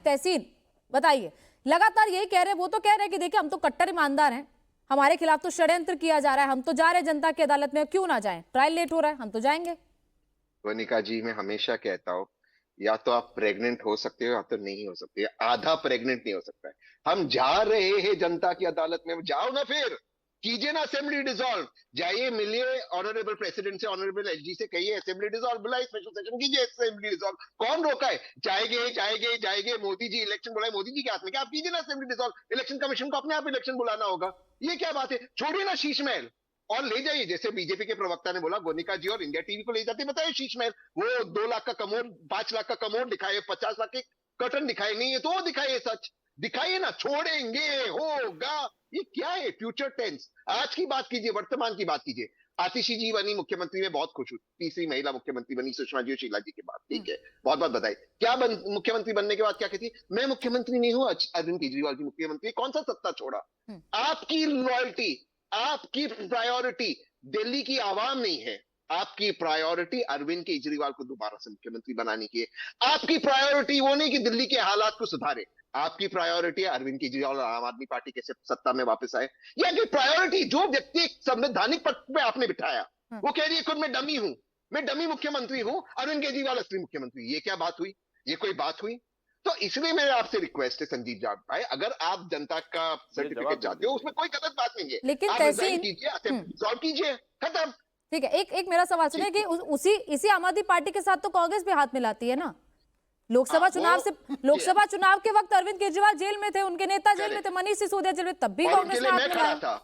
तहसीन बताइए, लगातार यही कह रहे हैं, वो तो कह रहे हैं कि देखिए हम तो कट्टर ईमानदार हैं, हमारे खिलाफ तो षड्यंत्र किया जा रहा है, हम तो जा रहे हैं जनता की अदालत में, क्यों ना जाएं, ट्रायल लेट हो रहा है, हम तो जाएंगे। वनिका जी, मैं हमेशा कहता हूँ, या तो आप प्रेग्नेंट हो सकते हो या तो नहीं हो सकते, आधा प्रेग्नेंट नहीं हो सकता है। हम जा रहे हैं जनता की अदालत में, जाओ ना, फिर कीजिए ना असेंबली डिसॉल्व। जाइए, मिलिए ऑनरेबल प्रेसिडेंट से, ऑनरेबल एसजी से, कहिए असेंबली डिसॉल्व, बुलाइए स्पेशल सेशन, कीजिए असेंबली डिसॉल्व। कौन रोका है? जाएंगे जाएंगे जाएंगे, मोदी जी इलेक्शन बुलाए, मोदी जी के हाथ में क्या? आप कीजिए ना असेंबली डिसॉल्व, इलेक्शन कमीशन को अपने आप इलेक्शन बुलाना होगा। ये क्या बात है? छोड़िए ना शीश महल और ले जाइए, जैसे बीजेपी के प्रवक्ता ने बोला, गोनिका जी और इंडिया टीवी को ले जाते, बताइए शीश महल, वो 2 लाख का कमोड, 5 लाख का कमोड दिखाए, 50 लाख के कर्टन दिखाए, नहीं है तो वो दिखाइए, सच दिखाइए ना, छोड़ेंगे, होगा। ये क्या है? Future tense. आज की बात कीजिए, वर्तमान की बात कीजिए। आतिशी जी बनी मुख्यमंत्री में, बहुत खुश हूं, तीसरी महिला मुख्यमंत्री बनी सुषमा जी और शीला जी के बाद, ठीक है, बहुत बहुत बधाई। क्या मुख्यमंत्री बनने के बाद क्या कहती? मैं मुख्यमंत्री नहीं हूं, अरविंद केजरीवाल की मुख्यमंत्री। कौन सा सत्ता छोड़ा? आपकी लॉयल्टी, आपकी प्रायोरिटी दिल्ली की आवाम नहीं है, आपकी प्रायोरिटी अरविंद केजरीवाल को दोबारा से मुख्यमंत्री बनाने की है। आपकी प्रायोरिटी वो नहीं कि दिल्ली के हालात को सुधारे, आपकी प्रायोरिटी है अरविंद केजरीवाल और आम आदमी पार्टी कैसे सत्ता में वापस आए। या कि प्रायोरिटी जो व्यक्ति संवैधानिक पद पे आपने बिठाया, वो कह रही है खुद मैं डमी हूं, मैं डमी मुख्यमंत्री हूं, अरविंद केजरीवाल असली मुख्यमंत्री। ये क्या बात हुई? ये कोई बात हुई? तो इसलिए मेरे आपसे रिक्वेस्ट है संजीव जाट भाई, अगर आप जनता का सर्टिफिकेट चाहते हो, उसमें कोई गलत बात नहीं है, लेकिन आप रिजाइन तहसीन कीजिए, असेंबली सॉल्व कीजिए, खत्म। ठीक है, एक एक मेरा सवाल सुनिए कि उसी इसी आम आदमी पार्टी के साथ तो कांग्रेस भी हाथ मिलाती है ना। लोकसभा चुनाव से, लोकसभा चुनाव के वक्त अरविंद केजरीवाल जेल में थे, उनके नेता जेल में थे, मनीष सिसोदिया जेल में, तब भी और उनके कांग्रेस ने लिए हाथ मैं खड़ा मिलाया। था,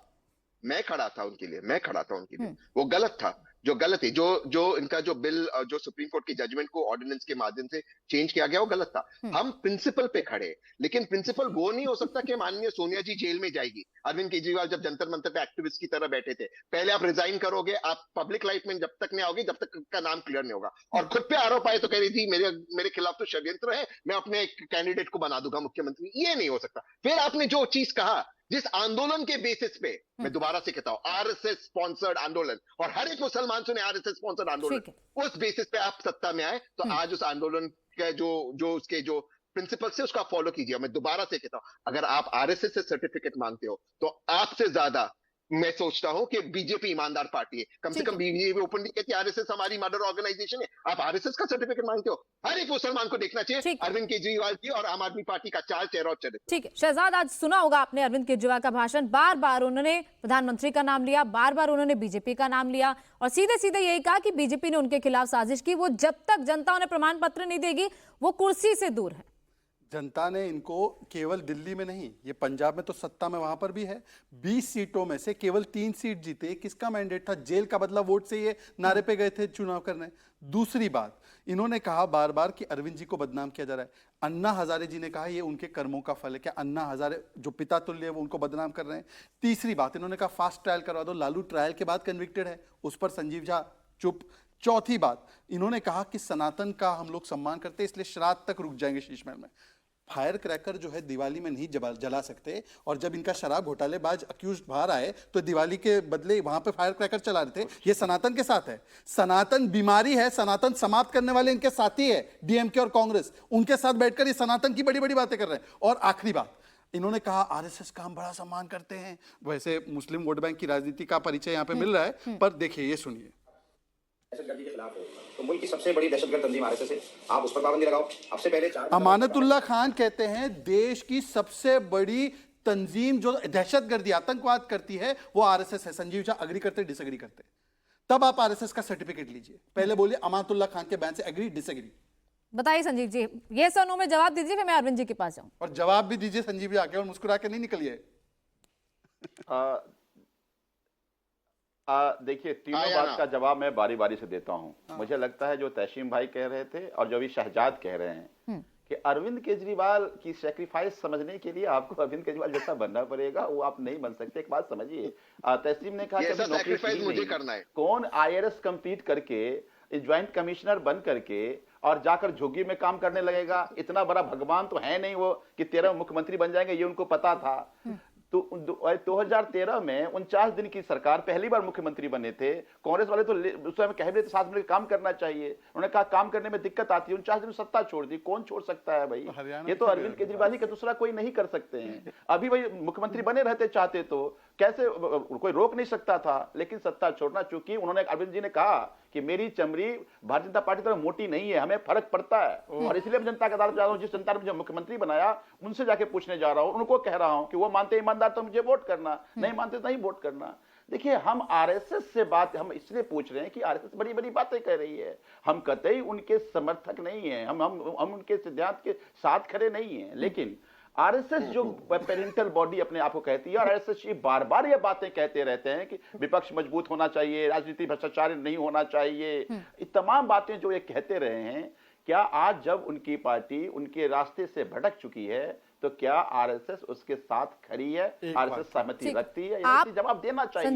मैं खड़ा था उनके लिए, मैं खड़ा था उनके लिए। वो गलत था, जो गलत है, जो जो इनका जो बिल, जो सुप्रीम कोर्ट की जजमेंट को ऑर्डिनेंस के माध्यम से चेंज किया गया, वो गलत था। हम प्रिंसिपल पे खड़े, लेकिन प्रिंसिपल वो नहीं हो सकता कि माननीय सोनिया जी जेल में जाएगी, अरविंद केजरीवाल जब जंतर मंतर पे एक्टिविस्ट की तरह बैठे थे। पहले आप रिजाइन करोगे, आप पब्लिक लाइफ में जब तक नहीं आओगे, जब तक का नाम क्लियर नहीं होगा। और खुद पे आरोप आए तो कह रही थी मेरे मेरे खिलाफ तो षड्यंत्र है, मैं अपने एक कैंडिडेट को बना दूंगा मुख्यमंत्री। ये नहीं हो सकता। फिर आपने जो चीज कहा, जिस आंदोलन के बेसिस पे, मैं दोबारा से कहता हूं, आरएसएस स्पॉन्सर्ड आंदोलन, और हर एक मुसलमान सुने आरएसएस स्पॉन्सर्ड आंदोलन, ठीक है। उस बेसिस पे आप सत्ता में आए, तो आज उस आंदोलन का जो जो उसके जो प्रिंसिपल से उसका फॉलो कीजिए। मैं दोबारा से कहता हूं, अगर आप आरएसएस से सर्टिफिकेट मांगते हो, तो आपसे ज्यादा मैं सोचता हूं कि बीजेपी ईमानदार पार्टी है। कम से ठीक कम है। बीजेपी ओपनली कहती है आरएसएस हमारी मदर ऑर्गेनाइजेशन है, आप आरएसएस का सर्टिफिकेट मांगते हो। हर एक मुसलमान को देखना चाहिए ठीक है। अरविंद केजरीवाल की और आम आदमी पार्टी का चाल, चेहरा और चरित्र। ठीक है शहजाद, आज सुना होगा आपने अरविंद केजरीवाल का भाषण, बार बार उन्होंने प्रधानमंत्री का नाम लिया, बार बार उन्होंने बीजेपी का नाम लिया, और सीधे सीधे यही कहा कि बीजेपी ने उनके खिलाफ साजिश की, वो जब तक जनता उन्हें प्रमाण पत्र नहीं देगी वो कुर्सी से दूर है। जनता ने इनको केवल दिल्ली में नहीं, ये पंजाब में तो सत्ता में वहां पर भी है, 20 सीटों में से केवल 3 सीट जीते। किसका मैंडेट था? जेल का बदला वोट से ये नारे पे गए थे चुनाव करने। दूसरी बात, इन्होंने कहा बार बार कि अरविंद जी को बदनाम किया जा रहा है। अन्ना हजारे जी ने कहा ये उनके कर्मों का फल है। क्या अन्ना हजारे जो पिता तुल्य है वो उनको बदनाम कर रहे हैं? तीसरी बात, इन्होंने कहा फास्ट ट्रायल करवा दो। लालू ट्रायल के बाद कन्विक्टेड है, उस पर संजीव झा चुप। चौथी बात, इन्होंने कहा कि सनातन का हम लोग सम्मान करते हैं, इसलिए श्राद्ध तक रुक जाएंगे शीश महल में। फायर क्रैकर जो है दिवाली में नहीं जला सकते, और जब इनका शराब घोटालेबाज अक्यूज बाहर आए तो दिवाली के बदले वहां पे फायर क्रैकर चला रहे थे। ये सनातन के साथ है, सनातन बीमारी है, सनातन समाप्त करने वाले इनके साथी है डीएमके और कांग्रेस, उनके साथ बैठकर ये सनातन की बड़ी बड़ी बातें कर रहे हैं। और आखिरी बात, इन्होंने कहा आरएसएस का हम बड़ा सम्मान करते हैं। वैसे मुस्लिम वोट बैंक की राजनीति का परिचय यहां पे मिल रहा है, पर देखिए ये सुनिए। दहशतगर्दी के खिलाफ हो तो मुल्क की सबसे बड़ी दहशतगर्द तंजीम आरएसएस है, आप उस पर पाबंदी लगाओ। अब से पहले अमानतुल्लाह खान कहते हैं देश की सबसे बड़ी तंजीम जो दहशतगर्दी आतंकवाद करती है वो आरएसएस है। संजीव झा अग्री करते डिसएग्री करते? तब आप आरएसएस का सर्टिफिकेट लीजिए। पहले बोलिए अमानतुल्लाह खान के बयान से एग्री डिसएग्री? बताइए संजीव जी, ये सर नो में जवाब दीजिए, फिर मैं अरविंद जी के पास जाऊं। और जवाब भी दीजिए संजीव जी आके, और मुस्कुरा के नहीं निकलिए। देखिए, तीनों बात का जवाब मैं बारी बारी से देता हूं। मुझे लगता है जो तहसीम भाई कह रहे थे और जो अभी शहजाद कह रहे हैं कि अरविंद केजरीवाल की सैक्रिफाइस समझने के लिए आपको अरविंद केजरीवाल जैसा बनना पड़ेगा, वो आप नहीं बन सकते। एक बात समझिए, तहसीम ने कहा कि सैक्रिफाइस मुझे करना है। कौन आईआरएस कंप्लीट करके ज्वाइंट कमिश्नर बन करके और जाकर झुग्गी में काम करने लगेगा? इतना बड़ा भगवान तो है नहीं वो कि 13 मुख्यमंत्री बन जाएंगे, ये उनको पता था। तो 2013 में 49 दिन की सरकार, पहली बार मुख्यमंत्री बने थे। कांग्रेस वाले तो उस समय कह रहे थे 7 मिनट काम करना चाहिए, उन्होंने कहा काम करने में दिक्कत आती है, 49 दिन में सत्ता छोड़ दी। कौन छोड़ सकता है भाई? हरियाणा ये तो के अरविंद केजरीवाल ही का दूसरा कोई नहीं कर सकते हैं। अभी भाई मुख्यमंत्री बने रहते चाहते तो कैसे, कोई रोक नहीं सकता था, लेकिन सत्ता छोड़ना, चूंकि उन्होंने, अरविंद जी ने कहा कि मेरी चमड़ी भारतीय जनता पार्टी तरह मोटी नहीं है, हमें फर्क पड़ता है, और इसलिए मैं जनता के अदालत जा रहा हूं। जिस जनता ने मुझे मुख्यमंत्री बनाया उनसे जाके पूछने जा रहा हूं, उनको कह रहा हूं कि वो मानते ईमानदार तो मुझे वोट करना, नहीं मानते तो नहीं वोट करना। देखिए, हम आरएसएस से बात हम इसलिए पूछ रहे हैं कि आरएसएस बड़ी बड़ी बातें कह रही है, हम कतई उनके समर्थक नहीं हैं, हम उनके सिद्धांत के साथ खड़े नहीं हैं, लेकिन आरएसएस जो पेरेंटल बॉडी अपने आप को कहती है, और आरएसएस ये बार बार ये बातें कहते रहते हैं कि विपक्ष मजबूत होना चाहिए, राजनीति भ्रष्टाचार नहीं होना चाहिए, ये तमाम बातें जो ये कहते रहे हैं, क्या आज जब उनकी पार्टी उनके रास्ते से भटक चुकी है तो क्या आरएसएस उसके साथ खड़ी है? आरएसएस सहमति रखती है? आप जवाब देना चाहिए।